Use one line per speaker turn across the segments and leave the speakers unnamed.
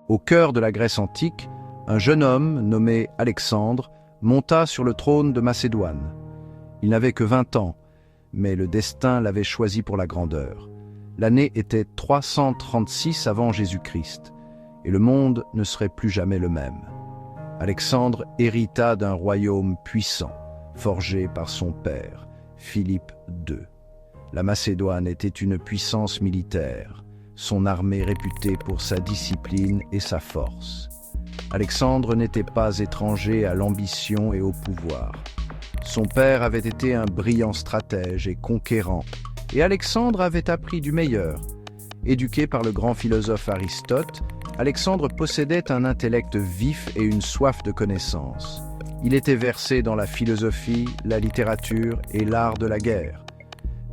Au cœur de la Grèce antique, un jeune homme nommé Alexandre monta sur le trône de Macédoine. Il n'avait que 20 ans, mais le destin l'avait choisi pour la grandeur. L'année était 336 avant Jésus-Christ, et le monde ne serait plus jamais le même. Alexandre hérita d'un royaume puissant, forgé par son père, Philippe II. La Macédoine était une puissance militaire, son armée réputée pour sa discipline et sa force. Alexandre n'était pas étranger à l'ambition et au pouvoir. Son père avait été un brillant stratège et conquérant, et Alexandre avait appris du meilleur. Éduqué par le grand philosophe Aristote, Alexandre possédait un intellect vif et une soif de connaissance. Il était versé dans la philosophie, la littérature et l'art de la guerre.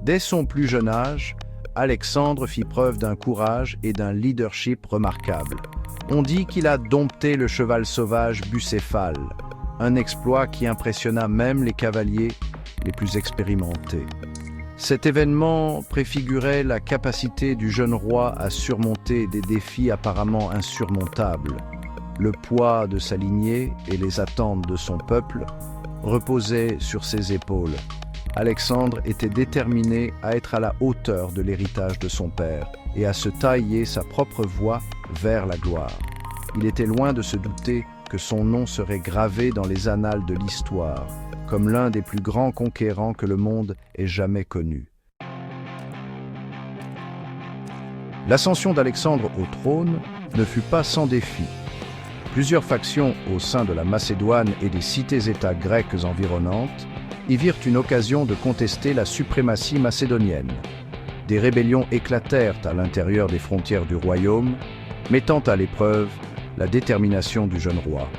Dès son plus jeune âge, Alexandre fit preuve d'un courage et d'un leadership remarquables. On dit qu'il a dompté le cheval sauvage Bucéphale, un exploit qui impressionna même les cavaliers les plus expérimentés. Cet événement préfigurait la capacité du jeune roi à surmonter des défis apparemment insurmontables. Le poids de sa lignée et les attentes de son peuple reposaient sur ses épaules. Alexandre était déterminé à être à la hauteur de l'héritage de son père et à se tailler sa propre voie vers la gloire. Il était loin de se douter que son nom serait gravé dans les annales de l'histoire, comme l'un des plus grands conquérants que le monde ait jamais connu. L'ascension d'Alexandre au trône ne fut pas sans défi. Plusieurs factions au sein de la Macédoine et des cités-États grecques environnantes y virent une occasion de contester la suprématie macédonienne. Des rébellions éclatèrent à l'intérieur des frontières du royaume, mettant à l'épreuve la détermination du jeune roi.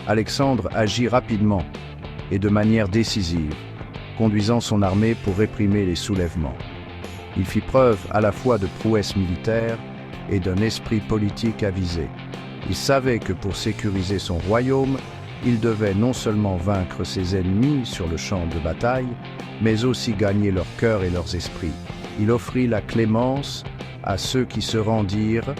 Alexandre agit rapidement et de manière décisive, conduisant son armée pour réprimer les soulèvements. Il fit preuve à la fois de prouesse militaire et d'un esprit politique avisé. Il savait que pour sécuriser son royaume, il devait non seulement vaincre ses ennemis sur le champ de bataille, mais aussi gagner leur cœur et leurs esprits. Il offrit la clémence à ceux qui se rendirent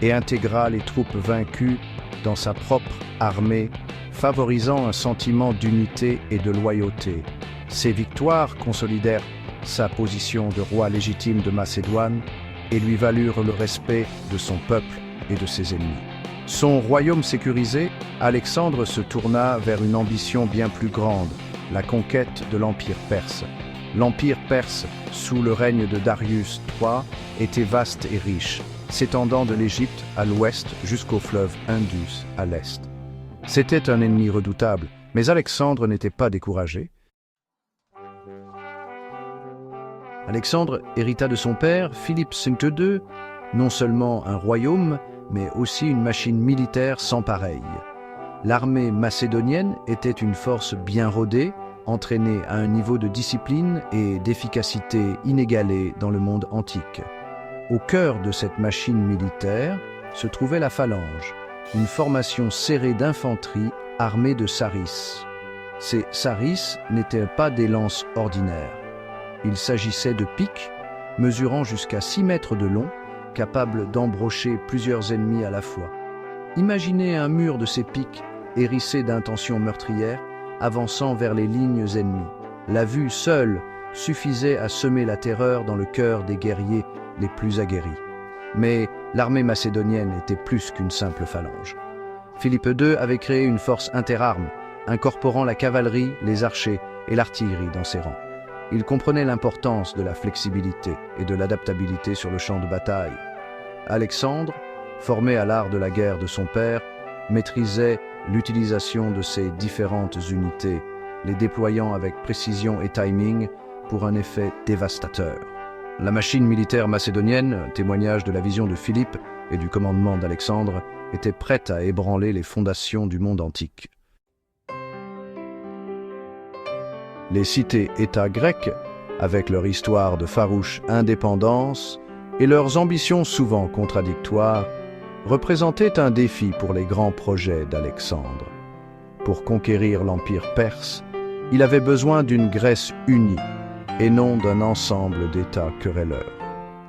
et intégra les troupes vaincues dans sa propre armée, favorisant un sentiment d'unité et de loyauté. Ces victoires consolidèrent sa position de roi légitime de Macédoine et lui valurent le respect de son peuple et de ses ennemis. Son royaume sécurisé, Alexandre se tourna vers une ambition bien plus grande, la conquête de l'Empire perse. L'Empire perse, sous le règne de Darius III, était vaste et riche, s'étendant de l'Égypte à l'ouest jusqu'au fleuve Indus à l'est. C'était un ennemi redoutable, mais Alexandre n'était pas découragé. Alexandre hérita de son père, Philippe II, non seulement un royaume, mais aussi une machine militaire sans pareille. L'armée macédonienne était une force bien rodée, entraînée à un niveau de discipline et d'efficacité inégalé dans le monde antique. Au cœur de cette machine militaire se trouvait la phalange, une formation serrée d'infanterie armée de sarisses. Ces sarisses n'étaient pas des lances ordinaires. Il s'agissait de piques mesurant jusqu'à 6 mètres de long, capables d'embrocher plusieurs ennemis à la fois. Imaginez un mur de ces piques hérissé d'intentions meurtrières, avançant vers les lignes ennemies. La vue seule suffisait à semer la terreur dans le cœur des guerriers les plus aguerris. Mais l'armée macédonienne était plus qu'une simple phalange. Philippe II avait créé une force interarmes, incorporant la cavalerie, les archers et l'artillerie dans ses rangs. Il comprenait l'importance de la flexibilité et de l'adaptabilité sur le champ de bataille. Alexandre, formé à l'art de la guerre de son père, maîtrisait l'utilisation de ces différentes unités, les déployant avec précision et timing pour un effet dévastateur. La machine militaire macédonienne, témoignage de la vision de Philippe et du commandement d'Alexandre, était prête à ébranler les fondations du monde antique. Les cités-États grecs, avec leur histoire de farouche indépendance et leurs ambitions souvent contradictoires, représentaient un défi pour les grands projets d'Alexandre. Pour conquérir l'Empire perse, il avait besoin d'une Grèce unie et non d'un ensemble d'États querelleurs.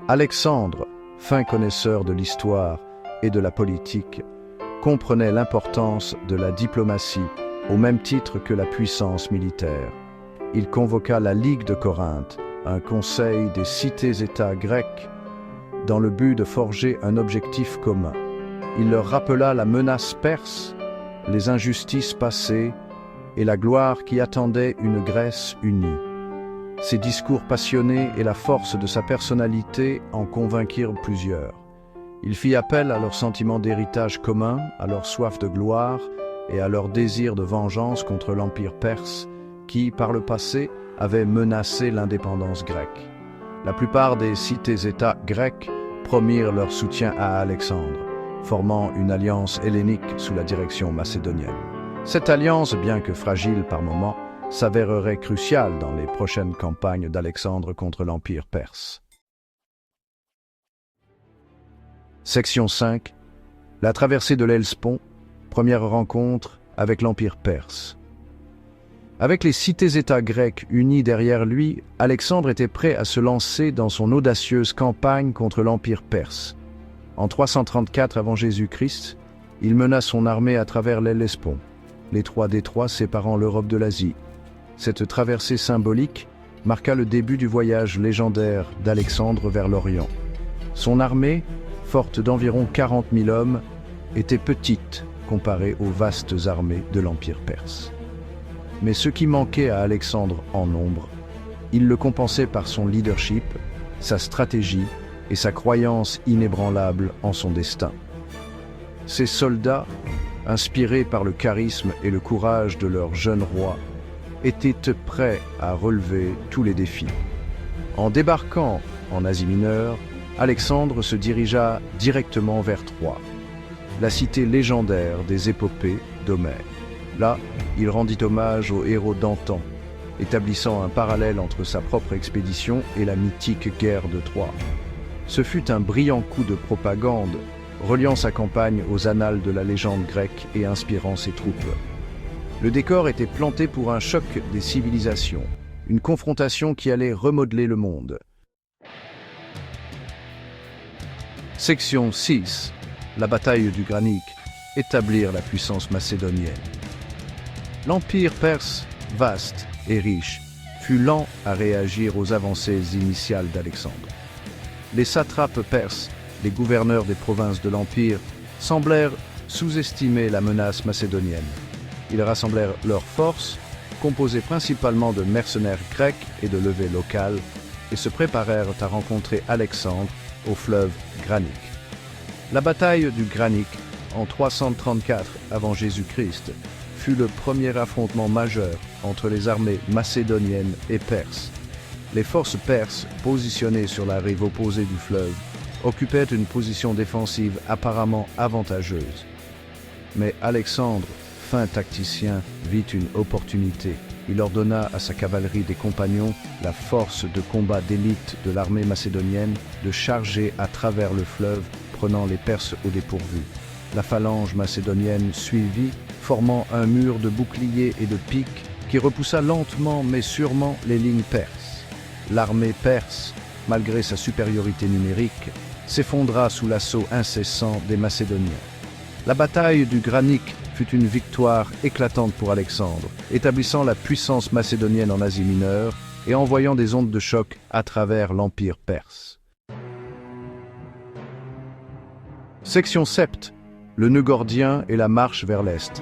Alexandre, fin connaisseur de l'histoire et de la politique, comprenait l'importance de la diplomatie au même titre que la puissance militaire. Il convoqua la Ligue de Corinthe, un conseil des cités-États grecs, dans le but de forger un objectif commun. Il leur rappela la menace perse, les injustices passées et la gloire qui attendait une Grèce unie. Ses discours passionnés et la force de sa personnalité en convainquirent plusieurs. Il fit appel à leur sentiment d'héritage commun, à leur soif de gloire et à leur désir de vengeance contre l'Empire perse qui, par le passé, avait menacé l'indépendance grecque. La plupart des cités-États grecs promirent leur soutien à Alexandre, formant une alliance hellénique sous la direction macédonienne. Cette alliance, bien que fragile par moments, s'avérerait cruciale dans les prochaines campagnes d'Alexandre contre l'Empire perse. Section 5. La traversée de l'Hellespont, première rencontre avec l'Empire perse. Avec les cités-États grecs unis derrière lui, Alexandre était prêt à se lancer dans son audacieuse campagne contre l'Empire perse. En 334 avant Jésus-Christ, il mena son armée à travers l'Hellespont, l'étroit détroit séparant l'Europe de l'Asie. Cette traversée symbolique marqua le début du voyage légendaire d'Alexandre vers l'Orient. Son armée, forte d'environ 40 000 hommes, était petite comparée aux vastes armées de l'Empire perse. Mais ce qui manquait à Alexandre en nombre, il le compensait par son leadership, sa stratégie et sa croyance inébranlable en son destin. Ses soldats, inspirés par le charisme et le courage de leur jeune roi, étaient prêts à relever tous les défis. En débarquant en Asie mineure, Alexandre se dirigea directement vers Troie, la cité légendaire des épopées d'Homère. Là, il rendit hommage aux héros d'antan, établissant un parallèle entre sa propre expédition et la mythique guerre de Troie. Ce fut un brillant coup de propagande, reliant sa campagne aux annales de la légende grecque et inspirant ses troupes. Le décor était planté pour un choc des civilisations, une confrontation qui allait remodeler le monde. Section 6. La bataille du Granique, établir la puissance macédonienne. L'Empire perse, vaste et riche, fut lent à réagir aux avancées initiales d'Alexandre. Les satrapes perses, les gouverneurs des provinces de l'Empire, semblèrent sous-estimer la menace macédonienne. Ils rassemblèrent leurs forces, composées principalement de mercenaires grecs et de levées locales, et se préparèrent à rencontrer Alexandre au fleuve Granique. La bataille du Granique, en 334 avant Jésus-Christ, fut le premier affrontement majeur entre les armées macédoniennes et perses. Les forces perses, positionnées sur la rive opposée du fleuve, occupaient une position défensive apparemment avantageuse. Mais Alexandre, fin tacticien, vit une opportunité. Il ordonna à sa cavalerie des compagnons, la force de combat d'élite de l'armée macédonienne, de charger à travers le fleuve, prenant les Perses au dépourvu. La phalange macédonienne suivit, formant un mur de boucliers et de piques qui repoussa lentement mais sûrement les lignes perses. L'armée perse, malgré sa supériorité numérique, s'effondra sous l'assaut incessant des Macédoniens. La bataille du Granique fut une victoire éclatante pour Alexandre, établissant la puissance macédonienne en Asie mineure et envoyant des ondes de choc à travers l'Empire perse. Section 7. Le nœud gordien et la marche vers l'Est.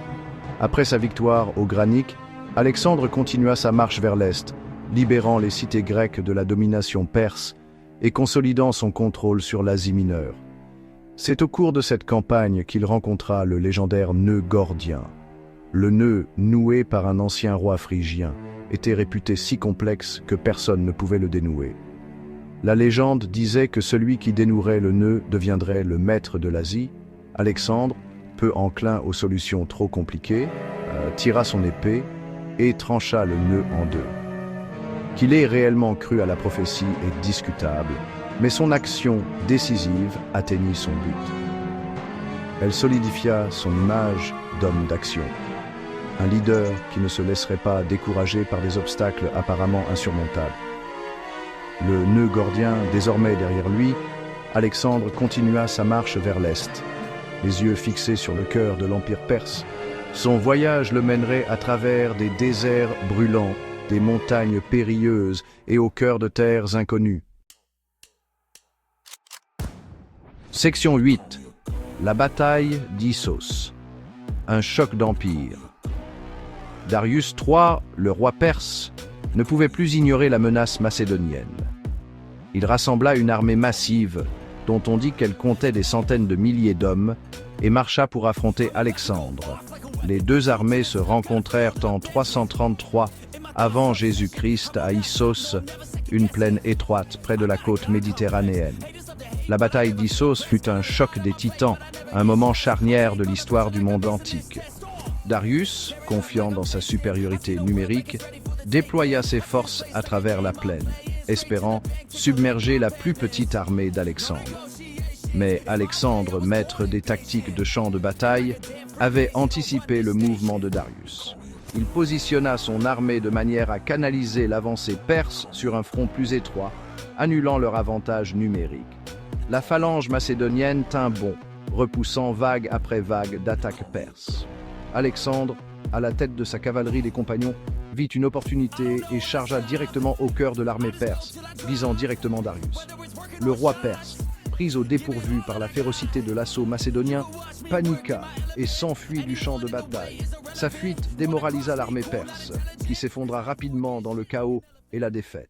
Après sa victoire au Granique, Alexandre continua sa marche vers l'Est, libérant les cités grecques de la domination perse et consolidant son contrôle sur l'Asie mineure. C'est au cours de cette campagne qu'il rencontra le légendaire nœud gordien. Le nœud, noué par un ancien roi phrygien, était réputé si complexe que personne ne pouvait le dénouer. La légende disait que celui qui dénouerait le nœud deviendrait le maître de l'Asie. Alexandre, peu enclin aux solutions trop compliquées, tira son épée et trancha le nœud en deux. Qu'il ait réellement cru à la prophétie est discutable, mais son action décisive atteignit son but. Elle solidifia son image d'homme d'action, un leader qui ne se laisserait pas décourager par des obstacles apparemment insurmontables. Le nœud gordien désormais derrière lui, Alexandre continua sa marche vers l'Est. les yeux fixés sur le cœur de l'Empire perse. Son voyage le mènerait à travers des déserts brûlants, des montagnes périlleuses et au cœur de terres inconnues. Section 8. La bataille d'Issos. Un choc d'empire. Darius III, le roi perse, ne pouvait plus ignorer la menace macédonienne. Il rassembla une armée massive, dont on dit qu'elle comptait des centaines de milliers d'hommes, et marcha pour affronter Alexandre. Les deux armées se rencontrèrent en 333 avant Jésus-Christ à Issos, une plaine étroite près de la côte méditerranéenne. La bataille d'Issos fut un choc des titans, un moment charnière de l'histoire du monde antique. Darius, confiant dans sa supériorité numérique, déploya ses forces à travers la plaine, espérant submerger la plus petite armée d'Alexandre. Mais Alexandre, maître des tactiques de champ de bataille, avait anticipé le mouvement de Darius. Il positionna son armée de manière à canaliser l'avancée perse sur un front plus étroit, annulant leur avantage numérique. La phalange macédonienne tint bon, repoussant vague après vague d'attaques perses. Alexandre, à la tête de sa cavalerie des compagnons, vit une opportunité et chargea directement au cœur de l'armée perse, visant directement Darius. Le roi perse, pris au dépourvu par la férocité de l'assaut macédonien, paniqua et s'enfuit du champ de bataille. Sa fuite démoralisa l'armée perse, qui s'effondra rapidement dans le chaos et la défaite.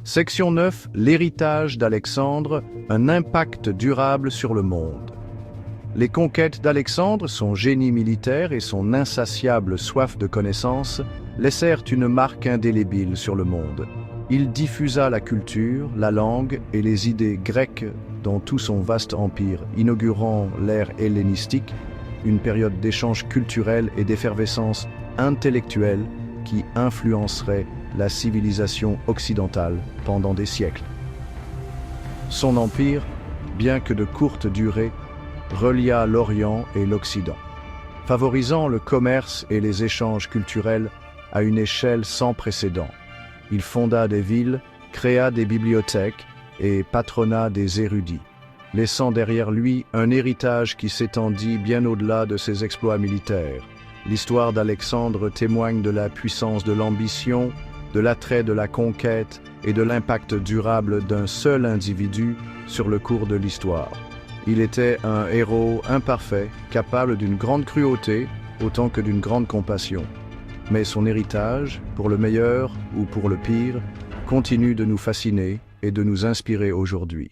Section 9. L'héritage d'Alexandre, un impact durable sur le monde. Les conquêtes d'Alexandre, son génie militaire et son insatiable soif de connaissance laissèrent une marque indélébile sur le monde. Il diffusa la culture, la langue et les idées grecques dans tout son vaste empire, inaugurant l'ère hellénistique, une période d'échange culturel et d'effervescence intellectuelle qui influencerait la civilisation occidentale pendant des siècles. Son empire, bien que de courte durée, relia l'Orient et l'Occident, favorisant le commerce et les échanges culturels à une échelle sans précédent. Il fonda des villes, créa des bibliothèques et patronna des érudits, laissant derrière lui un héritage qui s'étendit bien au-delà de ses exploits militaires. L'histoire d'Alexandre témoigne de la puissance de l'ambition, de l'attrait de la conquête et de l'impact durable d'un seul individu sur le cours de l'histoire. Il était un héros imparfait, capable d'une grande cruauté autant que d'une grande compassion. Mais son héritage, pour le meilleur ou pour le pire, continue de nous fasciner et de nous inspirer aujourd'hui.